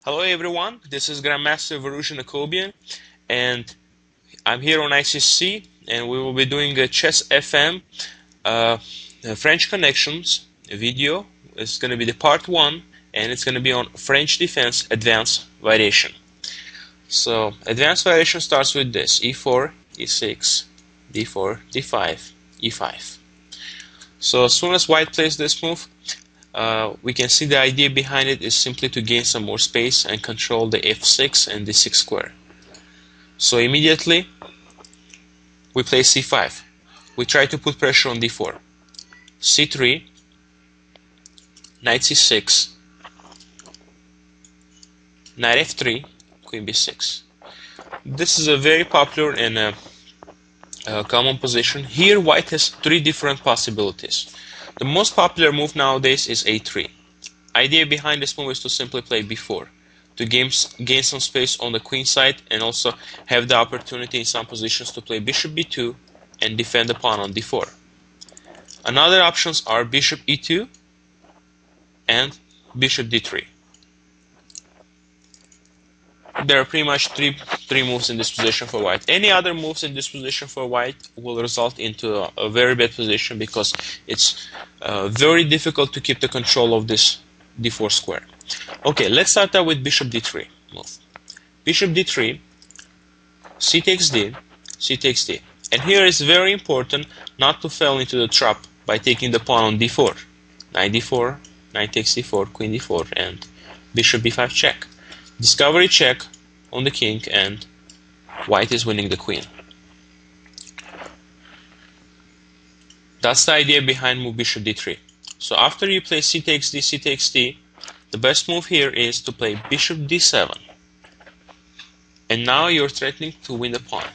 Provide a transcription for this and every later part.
Hello everyone, this is Grandmaster Varuzhan Akobian, and I'm here on ICC, and we will be doing a Chess FM French Connections video. It's going to be the part 1, and it's going to be on French Defense Advanced Variation. So, Advanced Variation starts with this: e4, e6, d4, d5, e5. So as soon as white plays this move, we can see the idea behind it is simply to gain some more space and control the f6 and d6 square. So immediately we play c5. We try to put pressure on d4. c3, knight c6, knight f3, queen b6. This is a very popular and common position. Here white has 3 different possibilities. The most popular move nowadays is a3. Idea behind this move is to simply play b4, to gain some space on the queen side, and also have the opportunity in some positions to play bishop b2 and defend the pawn on d4. Another options are bishop e2 and bishop d3. There are pretty much three moves in this position for white. Any other moves in this position for white will result into a very bad position, because it's very difficult to keep the control of this d4 square. Okay, let's start out with bishop d3 move. Bishop d3, c takes d, c takes d. And here it's very important not to fall into the trap by taking the pawn on d4. Knight d4, knight takes d4, queen d4, and bishop b5 check. Discovery check on the king, and white is winning the queen. That's the idea behind move bishop d3. So after you play c takes d, the best move here is to play bishop d7. And now you're threatening to win the pawn.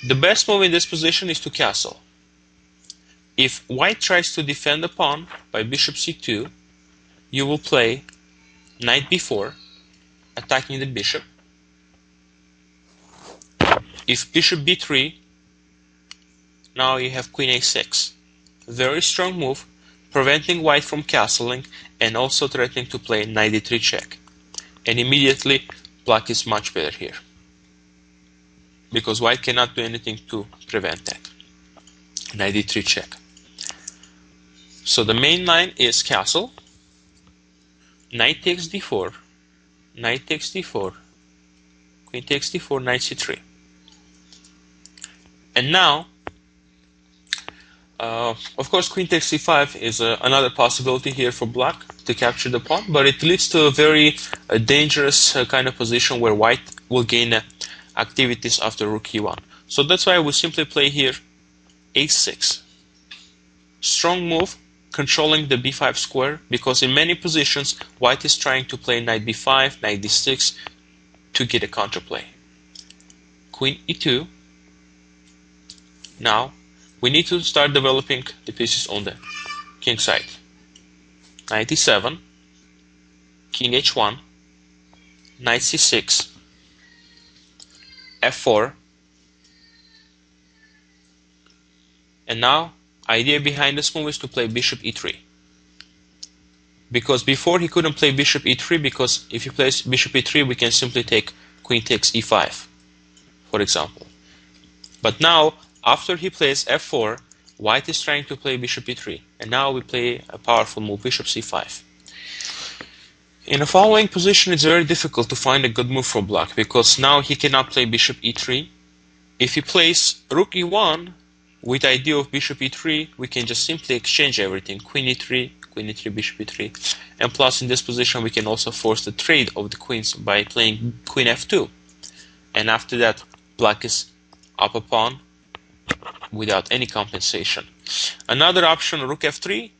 The best move in this position is to castle. If white tries to defend the pawn by bishop c2, you will play knight b4, attacking the bishop. If bishop b3, now you have queen a6. Very strong move, preventing white from castling and also threatening to play knight d3 check. And immediately black is much better here, because white cannot do anything to prevent that. Knight d3 check. So the main line is castle, knight takes d4, knight takes d4, queen takes d4, knight c3. And now, of course, queen takes c5 is another possibility here for black to capture the pawn, but it leads to a very dangerous kind of position where white will gain activities after rook e1. So that's why we simply play here a6. Strong move, controlling the b5 square, because in many positions white is trying to play knight b5, knight d6 to get a counterplay. Queen e2. Now we need to start developing the pieces on the king side. Knight e7, king h1, knight c6, f4, and now idea behind this move is to play bishop e3. Because before he couldn't play bishop e3, because if he plays bishop e3 we can simply take queen takes e5, for example. But now after he plays f4, white is trying to play bishop e3, and now we play a powerful move, bishop c5. In the following position it's very difficult to find a good move for black, because now he cannot play bishop e3. If he plays rook e1, with the idea of bishop e3, we can just simply exchange everything, queen e3, bishop e3, and plus in this position we can also force the trade of the queens by playing queen f2. And after that black is up a pawn without any compensation. Another option, rook f3,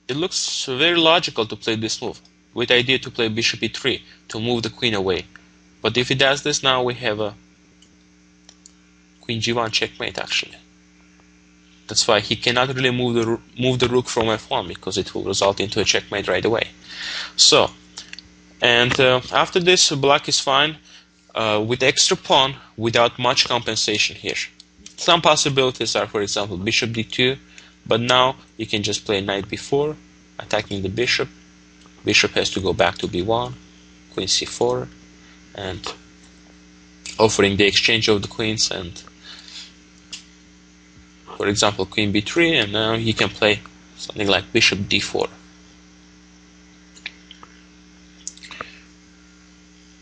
it looks very logical to play this move, with the idea to play bishop e3 to move the queen away. But if he does this, now we have a queen g1 checkmate actually. That's why he cannot really move the rook from f1, because it will result into a checkmate right away. So, and after this black is fine with extra pawn without much compensation here. Some possibilities are, for example, bishop d2, but now you can just play knight b4, attacking the bishop. Bishop has to go back to b1, queen c4, and offering the exchange of the queens, and for example queen b3, and now he can play something like bishop d4.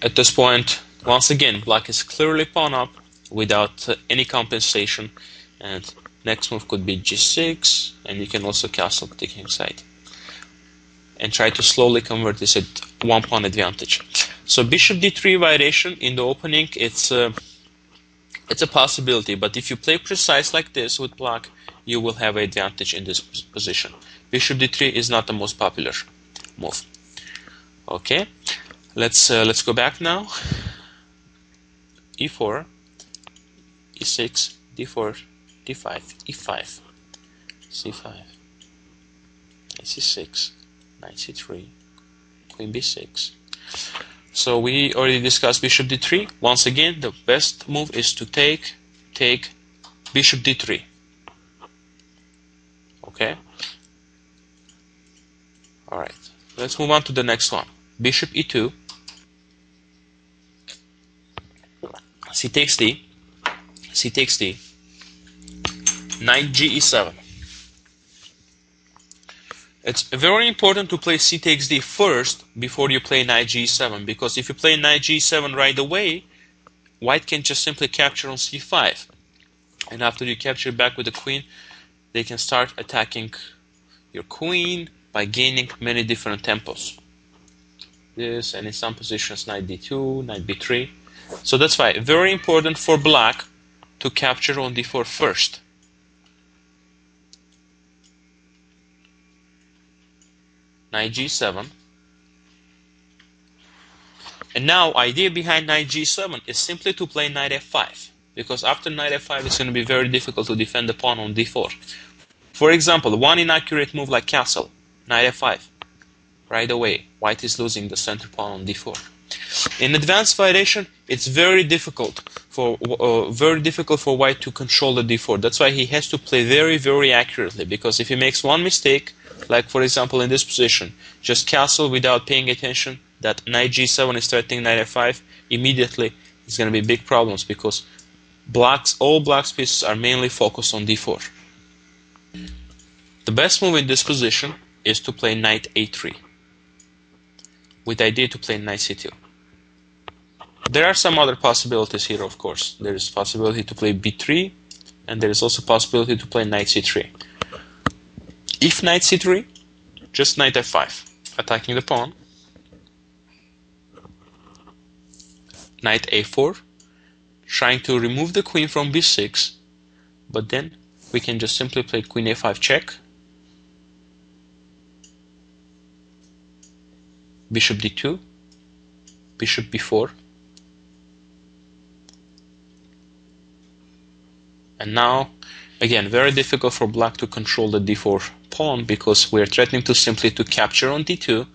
At this point, once again, black is clearly pawn up without any compensation, and next move could be g6, and you can also castle the king side and try to slowly convert this at one pawn advantage. So bishop d3 variation in the opening, it's a possibility, but if you play precise like this with black, you will have an advantage in this position. Bishop d3 is not the most popular move. Okay, let's go back now. e4, e6, d4, d5, e5, c5, c6, knight c3, queen b6. So we already discussed bishop d3. Once again, the best move is to take bishop d3. Okay. All right. Let's move on to the next one. Bishop e2. C takes d. C takes d. Knight ge7. It's very important to play c takes d first before you play knight g7, because if you play knight g7 right away, white can just simply capture on c5, and after you capture back with the queen, they can start attacking your queen by gaining many different tempos. This, and in some positions knight d2, knight b3. So that's why very important for black to capture on d4 first. Knight g7, and now idea behind knight g7 is simply to play knight f5, because after knight f5 it's going to be very difficult to defend the pawn on d4. For example, one inaccurate move like castle, knight f5, right away white is losing the center pawn on d4. In advanced variation, it's very difficult for white to control the d4. That's why he has to play very accurately, because if he makes one mistake, like for example in this position, just castle without paying attention that knight g7 is threatening knight f5, immediately it's going to be big problems, because all black's pieces are mainly focused on d4. The best move in this position is to play knight a3, with the idea to play knight c2. There are some other possibilities here, of course. There is possibility to play b3, and there is also possibility to play knight c3. If knight c3, just knight f5, attacking the pawn. Knight a4, trying to remove the queen from b6, but then we can just simply play queen a5 check. Bishop d2, bishop b4. And now, again, very difficult for black to control the d4 pawn, because we are threatening to simply to capture on d2,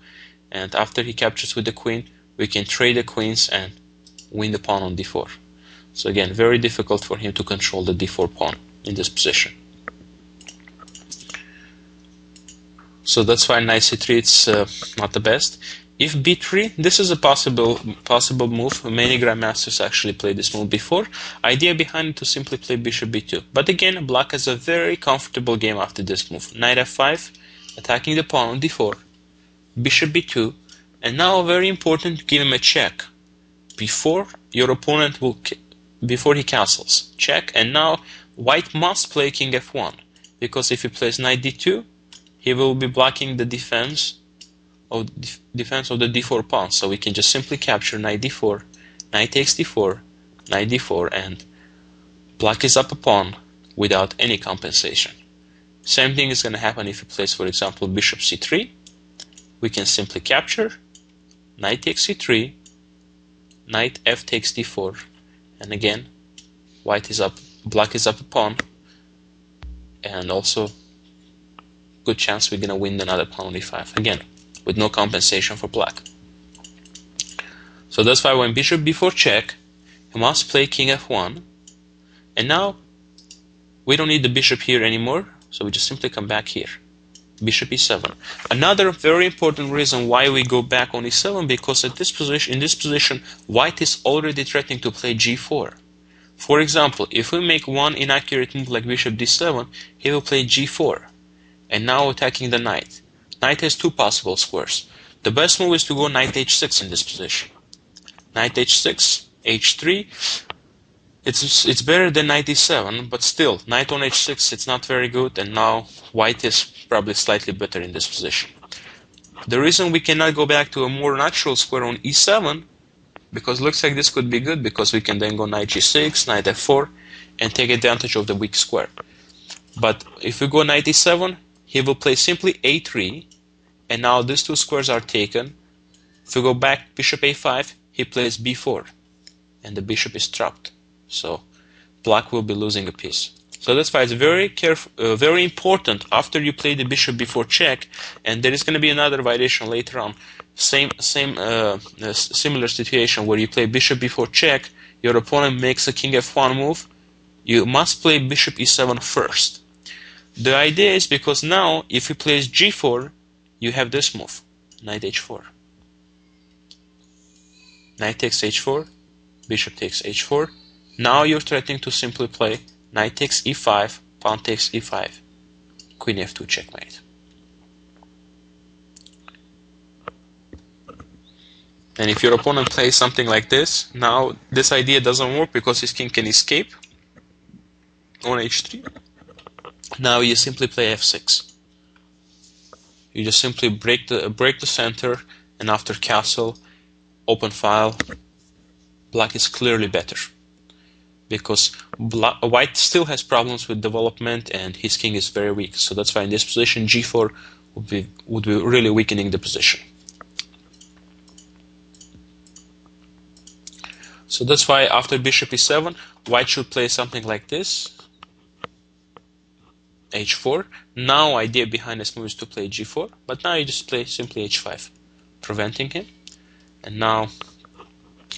and after he captures with the queen, we can trade the queens and win the pawn on d4. So again, very difficult for him to control the d4 pawn in this position. So that's why knight c3 it's not the best. If b3, this is a possible move. Many grandmasters actually played this move before. Idea behind it to simply play bishop b2. But again, black has a very comfortable game after this move. Knight f5, attacking the pawn on d4, bishop b2, and now very important, give him a check before your opponent before he castles. Check, and now white must play king f1, because if he plays knight d2, he will be blocking the defense of the d4 pawn. So we can just simply capture knight d4, knight takes d4, knight d4, and black is up a pawn without any compensation. Same thing is going to happen if he plays, for example, bishop c3. We can simply capture, knight takes c3, knight f takes d4, and again, black is up a pawn, and also good chance we're going to win another pawn on e5. Again, with no compensation for black. So that's why when bishop b4 check, he must play king f1, and now we don't need the bishop here anymore, so we just simply come back here. bishop e7. Another very important reason why we go back on e7, because at this position, in this position, white is already threatening to play g4. For example, if we make one inaccurate move like bishop d7, he will play g4, and now attacking the knight. Knight has two possible squares. The best move is to go knight h6 in this position. Knight h6, h3. It's better than knight e7, but still, knight on h6, it's not very good, and now white is probably slightly better in this position. The reason we cannot go back to a more natural square on e7, because it looks like this could be good, because we can then go knight g6, knight f4, and take advantage of the weak square. But if we go knight e7, he will play simply a3, and now these two squares are taken. If we go back bishop a5, he plays b4, and the bishop is trapped. So black will be losing a piece. So that's why it's very important after you play the bishop before check, and there is going to be another variation later on. Similar situation where you play bishop before check, your opponent makes a king f1 move, you must play bishop e7 first. The idea is because now if he plays g4, you have this move, knight h4. Knight takes h4, bishop takes h4. Now you're threatening to simply play knight takes e5, pawn takes e5, queen f2 checkmate. And if your opponent plays something like this, now this idea doesn't work because his king can escape on h3. Now you simply play f6. You just simply break the center, and after castle, open file, black is clearly better. Because white still has problems with development and his king is very weak. So that's why in this position g4 would be really weakening the position. So that's why after bishop e7, white should play something like this. h4. Now idea behind this move is to play g4, but now you just play simply h5, preventing him. And now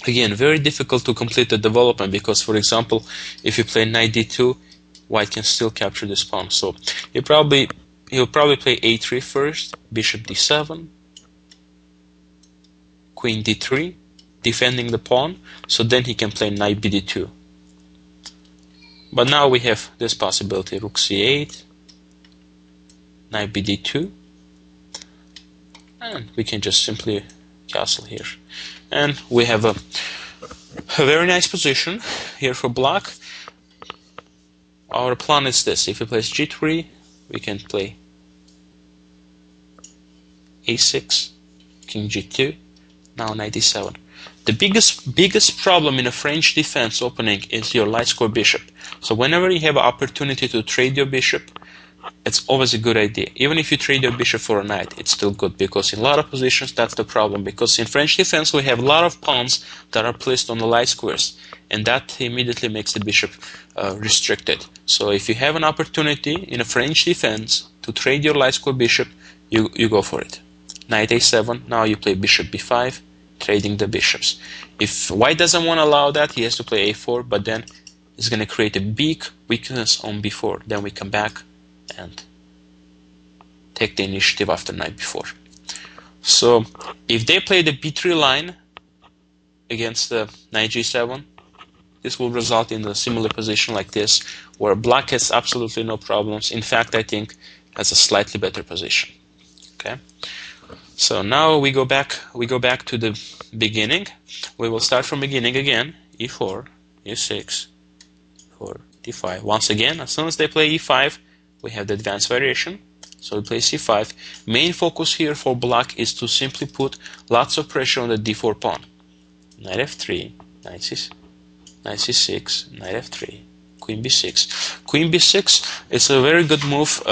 again, very difficult to complete the development because, for example, if you play knight d2, white can still capture this pawn. So he'll probably play a3 first, bishop d7, queen d3, defending the pawn. So then he can play knight bd2. But now we have this possibility: rook c8, knight bd2, and we can just simply castle here. And we have a very nice position here for black. Our plan is this: if he plays g3, we can play a6, king g2, now knight e7. The biggest problem in a French defense opening is your light square bishop. So whenever you have an opportunity to trade your bishop, it's always a good idea. Even if you trade your bishop for a knight, it's still good, because in a lot of positions that's the problem. Because in French defense we have a lot of pawns that are placed on the light squares, and that immediately makes the bishop restricted. So if you have an opportunity in a French defense to trade your light square bishop, you go for it. Knight a7, now you play bishop b5, trading the bishops. If white doesn't want to allow that, he has to play a4, but then it's going to create a big weakness on b4. Then we come back and take the initiative after knight b4. So if they play the b3 line against the knight g7, this will result in a similar position like this, where black has absolutely no problems. In fact, I think has a slightly better position. Okay. So now we go back to the beginning. We will start from beginning again. e4, e6, e4, d5. Once again, as soon as they play e5, we have the advanced variation. So we play c5. Main focus here for black is to simply put lots of pressure on the d4 pawn. Knight f3, knight c6, knight f3, queen b6. Queen b6 is a very good move.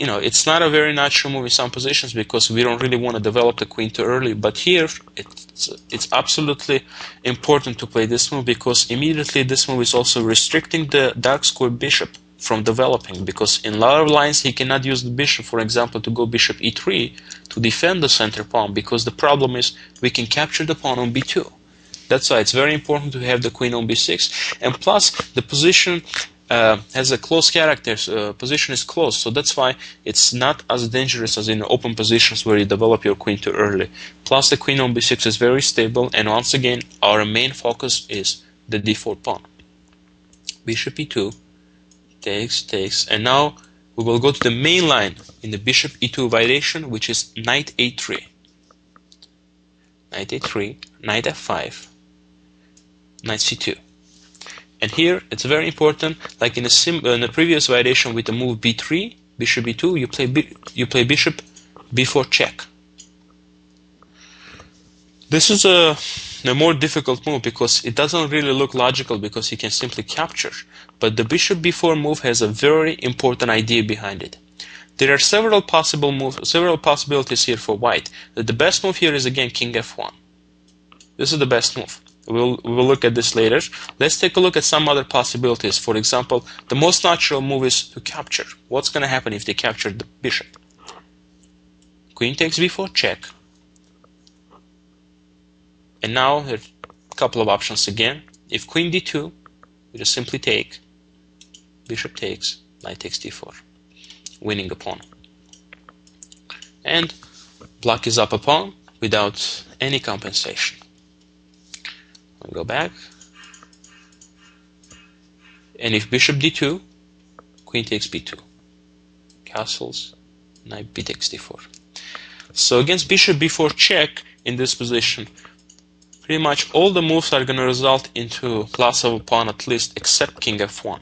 It's not a very natural move in some positions because we don't really want to develop the queen too early. But here, it's absolutely important to play this move, because immediately this move is also restricting the dark square bishop from developing, because in a lot of lines he cannot use the bishop, for example, to go bishop e3 to defend the center pawn, because the problem is we can capture the pawn on b2. That's why it's very important to have the queen on b6, and plus the position has a close character, position is close, so that's why it's not as dangerous as in open positions where you develop your queen too early. Plus the queen on b6 is very stable, and once again our main focus is the d4 pawn. Bishop e2, takes, and now we will go to the main line in the bishop e2 variation, which is knight a3. Knight a3, knight f5, knight c2. And here it's very important, like in the previous variation with the move b3, bishop b2, you play bishop b4 check. This is a more difficult move because it doesn't really look logical because you can simply capture. But the bishop b4 move has a very important idea behind it. There are several possibilities here for white. The best move here is again king f1. This is the best move. We'll look at this later. Let's take a look at some other possibilities. For example, the most natural move is to capture. What's going to happen if they capture the bishop? Queen takes b4 check. And now there are a couple of options again. If queen d2, we just simply take. Bishop takes, knight takes d4, winning a pawn. And black is up a pawn without any compensation. I'll go back. And if bishop d2, queen takes b2. Castles, knight b takes d4. So against bishop b4 check in this position, pretty much all the moves are going to result into loss of a pawn at least, except king f1.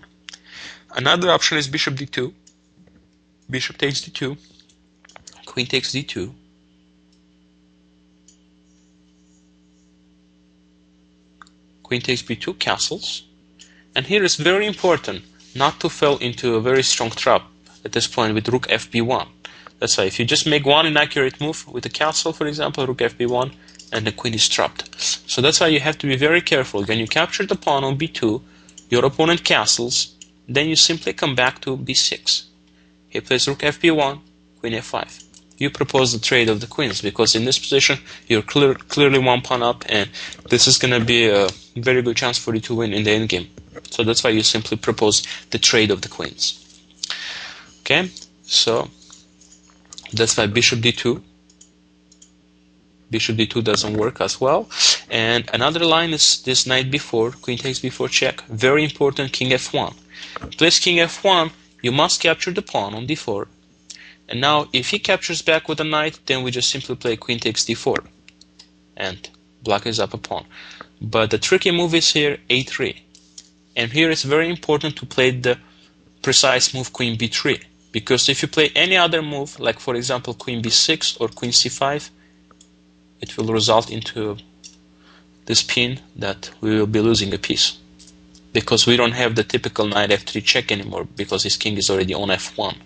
Another option is bishop d2. Bishop takes d2. Queen takes d2. Queen takes b2, castles. And here it's very important not to fall into a very strong trap at this point with rook fb1. That's why if you just make one inaccurate move with a castle, for example, rook fb1, and the queen is trapped. So that's why you have to be very careful. When you capture the pawn on b2, your opponent castles, then you simply come back to b6. He plays rook fb1, queen f5. You propose the trade of the queens, because in this position you're clearly one pawn up, and this is going to be a very good chance for you to win in the endgame. So that's why you simply propose the trade of the queens. Okay, so that's why bishop d2. Bishop d2 doesn't work as well. And another line is this knight b4, queen takes b4 check. Very important, king f1. Plays king f1, you must capture the pawn on d4. And now if he captures back with a knight, then we just simply play queen takes d4. And black is up a pawn. But the tricky move is here a3. And here it's very important to play the precise move queen b3. Because if you play any other move, like for example queen b6 or queen c5, it will result into this pin that we will be losing a piece. Because we don't have the typical knight f3 check anymore, because his king is already on f1.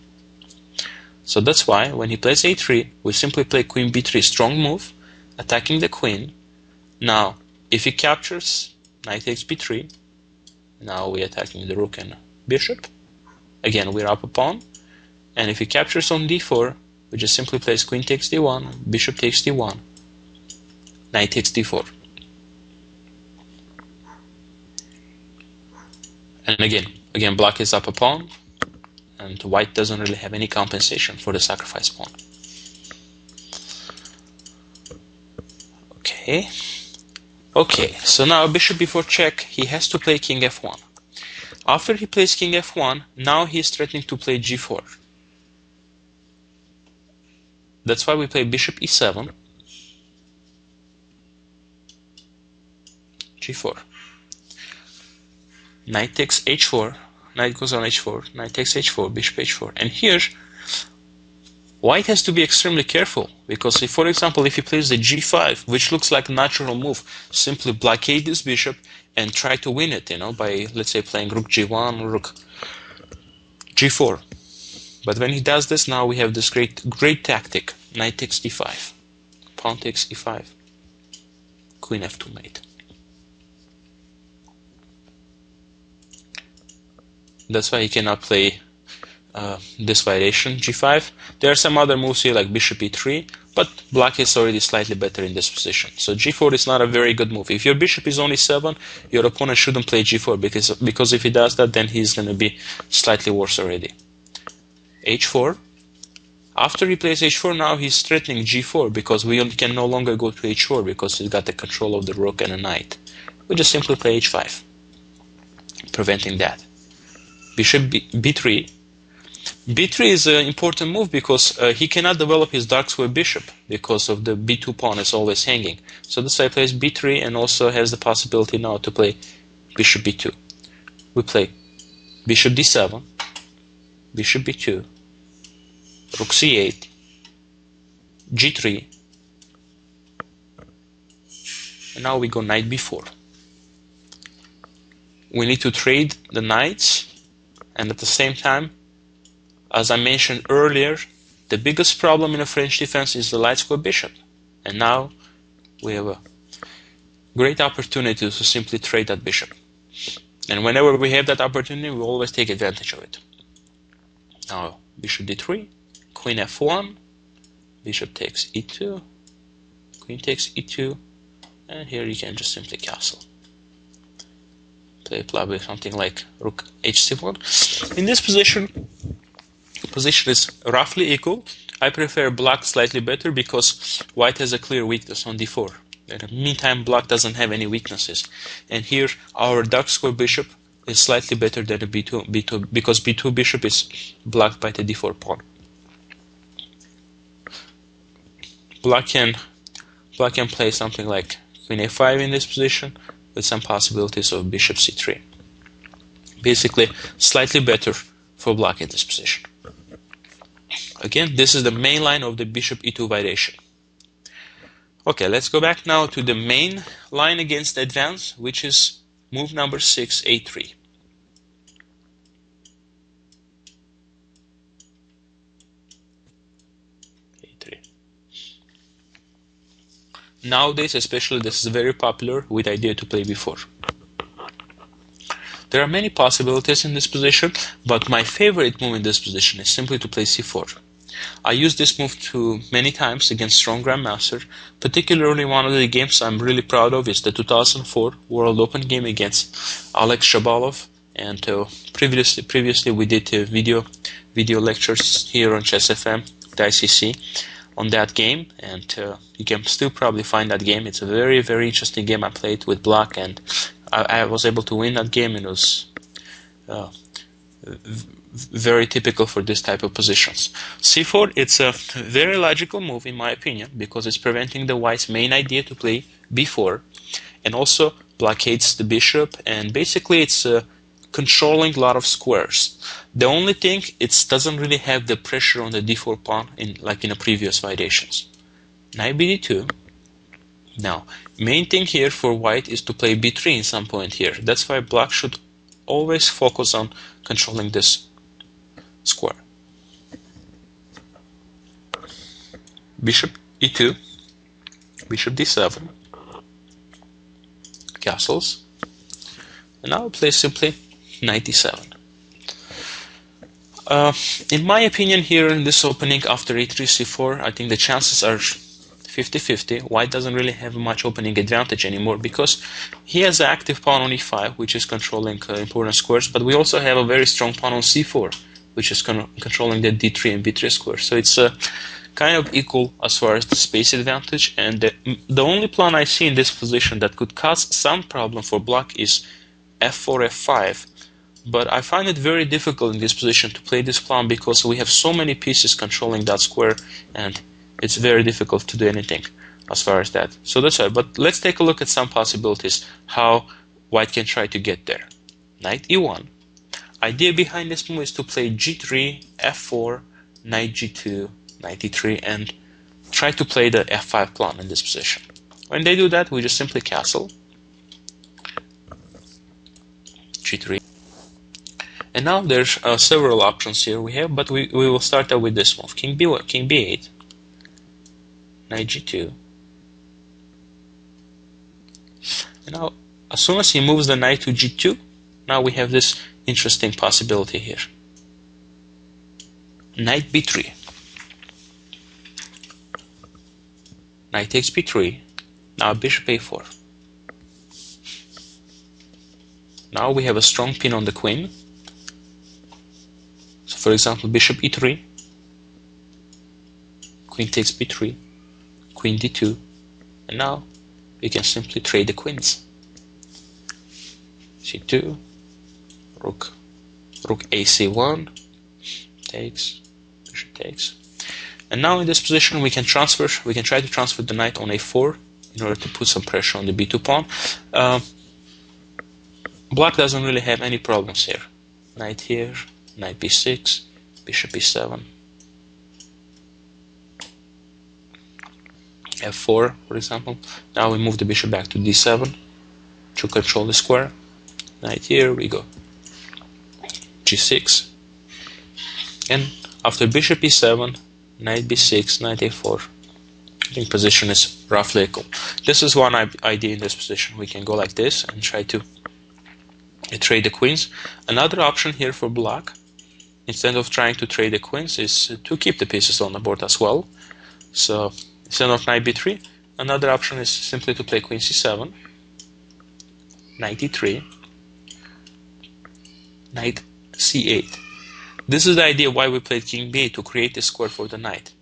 So that's why when he plays a3, we simply play queen b3, strong move, attacking the queen. Now, if he captures, knight takes b3. Now we're attacking the rook and bishop. Again, we're up a pawn. And if he captures on d4, we just simply plays queen takes d1, bishop takes d1, knight takes d4. And again, black is up a pawn, and white doesn't really have any compensation for the sacrifice pawn. Okay, so now bishop b4 check, he has to play king f1. After he plays king f1, now he is threatening to play g4. That's why we play bishop e7, g4. Knight takes h4, knight goes on h4, knight takes h4, bishop h4. And here, white has to be extremely careful, because if, for example, if he plays the g5, which looks like a natural move, simply blockade this bishop and try to win it, by, let's say, playing rook g1, rook g4. But when he does this, now we have this great tactic. Knight takes d5, pawn takes e5, queen f2 mate. That's why he cannot play this variation, g5. There are some other moves here like bishop e3, But black is already slightly better in this position. So g4 is not a very good move. If your bishop is only 7, your opponent shouldn't play g4, because if he does that, then he's going to be slightly worse already. h4. After he plays h4, now he's threatening g4, because we can no longer go to h4 because he's got the control of the rook and a knight. We just simply play h5, preventing that. Bishop b3. b3 is an important move because he cannot develop his dark square bishop because of the b2 pawn is always hanging. So this guy plays b3 and also has the possibility now to play bishop b2. We play bishop d7, bishop b2, rook c8, g3, and now we go knight b4. We need to trade the knights, and at the same time, as I mentioned earlier, the biggest problem in a French defense is the light square bishop. And now we have a great opportunity to simply trade that bishop. And whenever we have that opportunity, we always take advantage of it. Now, bishop d3, queen f1, bishop takes e2, queen takes e2, and here you can just simply castle. Play probably something like rook h7. In this position is roughly equal. I prefer black slightly better because white has a clear weakness on d4. In the meantime, black doesn't have any weaknesses. And here our dark square bishop is slightly better than the b2 because b2 bishop is blocked by the d4 pawn. Black can play something like queen a5 in this position with some possibilities of bishop c3. Basically, slightly better for black in this position. Again, this is the main line of the bishop e2 variation. Okay, let's go back now to the main line against advance, which is move number 6, a3. a3. Nowadays, especially, this is very popular with idea to play b4. There are many possibilities in this position, but my favorite move in this position is simply to play c4. I used this move many times against strong grandmaster. Particularly one of the games I'm really proud of is the 2004 World Open game against Alex Shabalov. And previously we did video lectures here on Chess FM, the ICC, on that game, and you can still probably find that game. It's a very, very interesting game I played with black, and I was able to win that game, and it was very typical for this type of positions. c4, it's a very logical move in my opinion, because it's preventing the white's main idea to play b4, and also blockades the bishop, and basically it's controlling a lot of squares. The only thing, it doesn't really have the pressure on the d4 pawn like in the previous variations. Knight bd2. Now, main thing here for white is to play b3 in some point here. That's why black should always focus on controlling this square. Bishop e2, bishop d7, castles, and now play simply knight d7. In my opinion here in this opening after e3 c4, I think the chances are 50-50. White doesn't really have much opening advantage anymore because he has an active pawn on e5, which is controlling important squares, but we also have a very strong pawn on c4, which is controlling the d3 and b3 squares. So it's kind of equal as far as the space advantage, and the only plan I see in this position that could cause some problem for black is f4, f5, but I find it very difficult in this position to play this plan because we have so many pieces controlling that square, and it's very difficult to do anything as far as that. So that's why. But let's take a look at some possibilities how white can try to get there. Knight e1. Idea behind this move is to play g3, f4, knight g2, knight e3, and try to play the f5 pawn in this position. When they do that, we just simply castle. g3. And now there's several options here we have, but we will start out with this move. King b8, knight g2. And now, as soon as he moves the knight to g2, now we have this interesting possibility here. Knight b3. knight takes b3, now bishop a4. Now we have a strong pin on the queen. So for example, bishop e3, queen takes b3, queen d2, and now we can simply trade the queens. c2, rook ac1, takes, bishop takes. And now in this position we can try to transfer the knight on a4 in order to put some pressure on the b2 pawn. Black doesn't really have any problems here. Knight here, knight b6, bishop e7, f4 for example. Now we move the bishop back to d7 to control the square. Knight here, we go g6, and after bishop e7, knight b6, knight a4, I think position is roughly equal. This is one idea in this position. We can go like this and try to trade the queens. Another option here for black, instead of trying to trade the queens, is to keep the pieces on the board as well. So instead of knight b3, another option is simply to play queen c7, knight e3, knight c8. This is the idea why we played king b8, to create a square for the knight.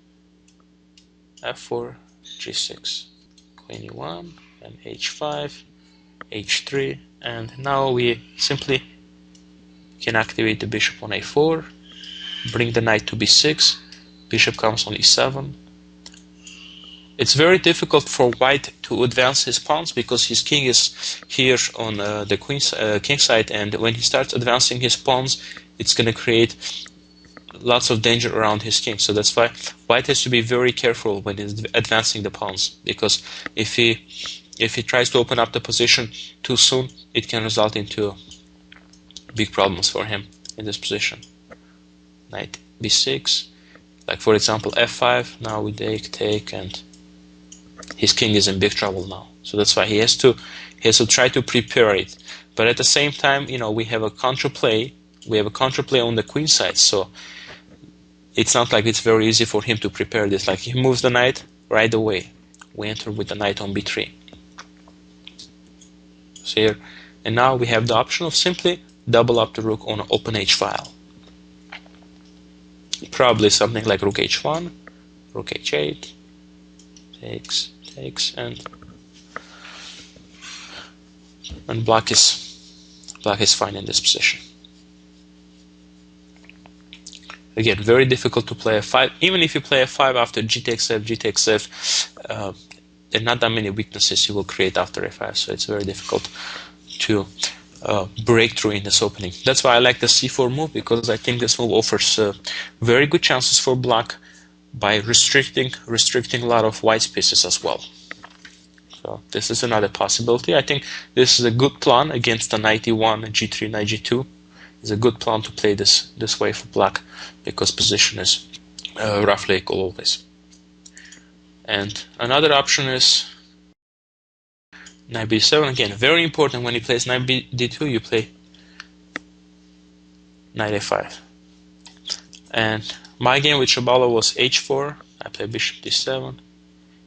f4, g6, queen e1, and h5, h3, and now we simply can activate the bishop on a4, bring the knight to b6, bishop comes on e7. It's very difficult for white to advance his pawns because his king is here on the king side, and when he starts advancing his pawns, it's going to create lots of danger around his king. So that's why white has to be very careful when he's advancing the pawns, because if he tries to open up the position too soon, it can result into big problems for him in this position. Knight b6, like for example f5. Now we take, and his king is in big trouble now. So that's why he has to try to prepare it. But at the same time, we have a counterplay. We have a counterplay on the queen side, so it's not like it's very easy for him to prepare this. Like he moves the knight right away. We enter with the knight on b3. So here, and now we have the option of simply double up the rook on an open h file. Probably something like rook h1, rook h8, takes, and black is fine in this position. Again, very difficult to play f5. Even if you play f5 after g takes f, there are not that many weaknesses you will create after f5, so it's very difficult to break through in this opening. That's why I like the c4 move, because I think this move offers very good chances for black by restricting a lot of white's pieces as well. So this is another possibility. I think this is a good plan against the knight e1 and g3, knight g2. It's a good plan to play this way for black, because position is roughly equal always. And another option is knight b7. Again, very important, when he plays knight d2, you play knight a5. And my game with Shabalov was h4. I played bishop d7.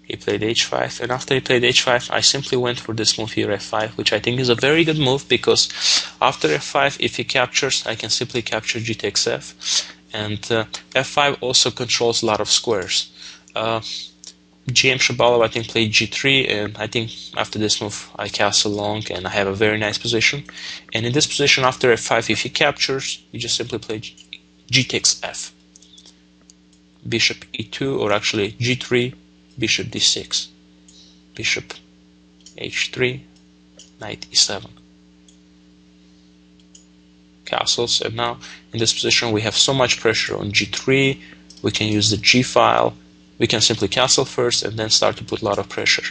He played h5, and after he played h5, I simply went for this move here, f5, which I think is a very good move, because after f5, if he captures, I can simply capture g takes f, and f5 also controls a lot of squares. GM Shabalov, I think, played g3, and I think after this move I castle long, and I have a very nice position. And in this position, after f5, if he captures, you just simply play g takes f, bishop e2, or actually g3, bishop d6, bishop h3, knight e7, castles. And now in this position we have so much pressure on g3. We can use the g file. We can simply castle first and then start to put a lot of pressure.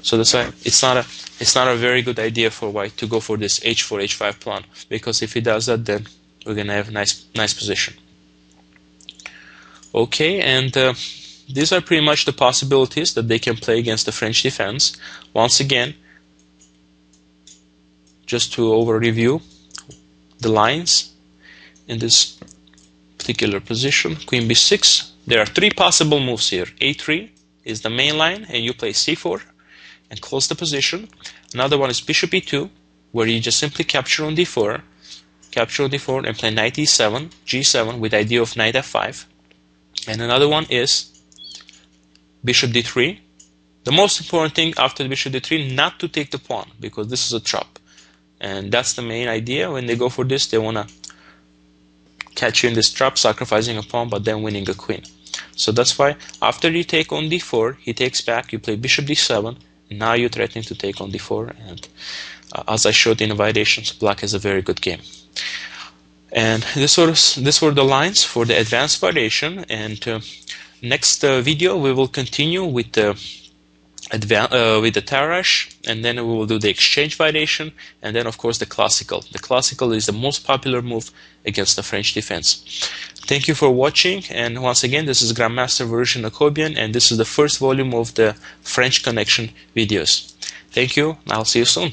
So that's why it's not a very good idea for white to go for this h4 h5 plan, because if he does that, then we're gonna have a nice position. Okay, and these are pretty much the possibilities that they can play against the French defense. Once again, just to over-review the lines in this particular position, queen b6. There are three possible moves here: a3, is the main line, and you play c4 and close the position. Another one is bishop e2, where you just simply capture on d4, and play knight e7, g7 with the idea of knight f5. And another one is bishop d3. The most important thing after the bishop d3, not to take the pawn, because this is a trap. And that's the main idea. When they go for this, they want to catch you in this trap, sacrificing a pawn, but then winning a queen. So that's why after you take on d4, he takes back, you play bishop d7, and now you're threatening to take on d4. And as I showed in the variations, black has a very good game. And this were the lines for the advanced variation. And next video we will continue with the Tarrasch, and then we will do the exchange variation, and then of course the classical. The classical is the most popular move against the French defense. Thank you for watching, and once again, this is Grandmaster Varuzhan Akobian, and this is the first volume of the French Connection videos. Thank you, and I'll see you soon.